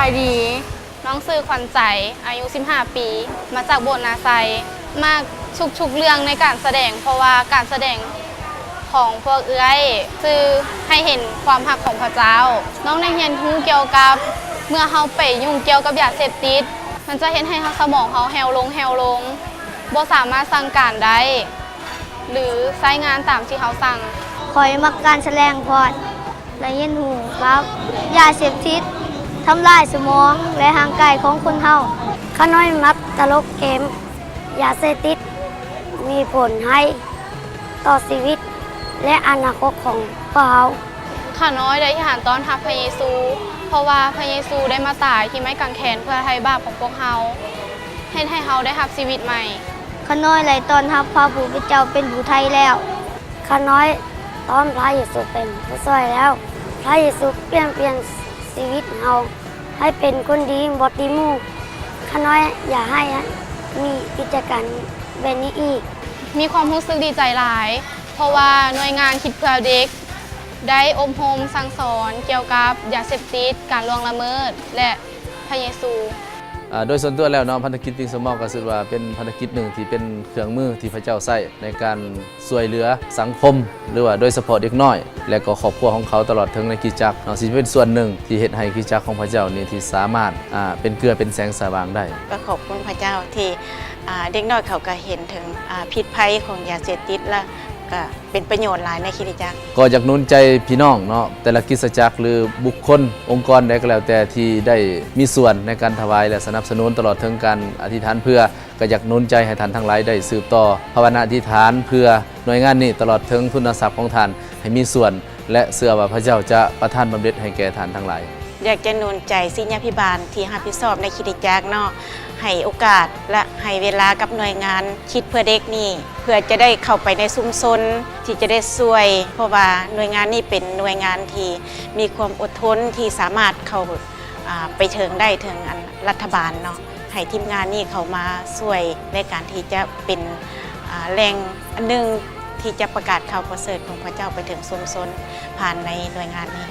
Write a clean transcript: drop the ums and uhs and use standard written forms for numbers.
ายดีน้องซื้อขวัญใจอายุ15 ปีมาจากโบสถ์นาไซมากชุกเรื่องในการแสดงเพราะว่าการแสดงของพวกเอื้อยคือให้เห็นความหักของพระเจ้าน้องได้เรียนรู้เกี่ยวกับเมื่อเฮาไปยุ่งเกี่ยวกับยาเสพติดมันจะเห็นให้สมองเฮาแฮวลงบ่สามารถสั่งการได้หรือใช้งานตามที่เฮาสั่งคอยมักการแสดงพอดและเย็นหูครับยาเสพติดทำลายสมองและร่างกายของคนเฮาข้าน้อยมักตลกเกมยาเสพติดมีผลให้ต่อชีวิตและอนาคตของพวกเราข้าน้อยได้ที่หารต้อนรับพระเยซูเพราะว่าพระเยซูได้มาตายที่ไม้กางเขนเพื่อไถ่บาปของพวกเฮาให้เฮาได้รับชีวิตใหม่ข้าน้อยไหลตอนรับพระผู้เป็นเจ้าเป็นผู้ไทยแล้วข้าน้อยตอนพระเยซูเป็นผู้ช่วยแล้วพระเยซูเปลี่ยนชีวิตเฮาให้เป็นคนดีบ่ติหมู่ข้าน้อยอย่าให้มีกิจการแบบนี้อีกมีความรู้สึกดีใจหลายเพราะว่าหน่วยงานคิดเพื่อเด็กได้อบรมสั่งสอนเกี่ยวกับยาเสพติดการล่วงละเมิดและพระเยซูโดยส่วนตัวแล้วพันธกิจวิ่งสมองก็ถือว่าเป็นพันธกิจหนึ่งที่เป็นเครื่องมือที่พระเจ้าใช้ในการช่วยเหลือสังคมหรือว่าโดยเฉพาะเด็กน้อยและก็ครอบครัวของเขาตลอดทั้งในคริสตจักรสิเป็นส่วนหนึ่งที่เฮ็ดให้คริสตจักรของพระเจ้านี่ที่สามารถเป็นเกลือเป็นแสงสว่างได้ก็ขอบคุณพระเจ้าที่เด็กน้อยเขาก็เห็นถึงพิษภัยของยาเสพติดและก็เป็นประโยชน์หลายในคริสตจักรก็อยากหนุนใจพี่น้องเนาะแต่ละคริสตจักรหรือบุคคลองค์กรใดก็แล้วแต่ที่ได้มีส่วนในการถวายและสนับสนุนตลอดถึงการอธิษฐานเพื่อก็อยากหนุนใจให้ท่านทั้งหลายได้สืบต่อภาวนาอธิษฐานเพื่อหน่วยงานนี้ตลอดถึงทุนทรัพย์ของท่านให้มีส่วนและเชื่อว่าพระเจ้าจะประทานบำเหน็จให้แก่ท่านทั้งหลายอยากจะหนุนใจศิษยาภิบาลที่รับผิดชอบในคริสตจักรเนาะให้โอกาสและให้เวลากับหน่วยงานคิดเพื่อเด็กนี่เพื่อจะได้เข้าไปในชุมชนที่จะได้ช่วยเพราะว่าหน่วยงานนี้เป็นหน่วยงานที่มีความอดทนที่สามารถเข้าไปถึงได้ถึงรัฐบาลเนาะให้ทีมงานนี้เข้ามาช่วยในการที่จะเป็นแรงอันหนึ่งที่จะประกาศข่าวประเสริฐของพระเจ้าไปถึงชุมชนผ่านในหน่วยงานนี้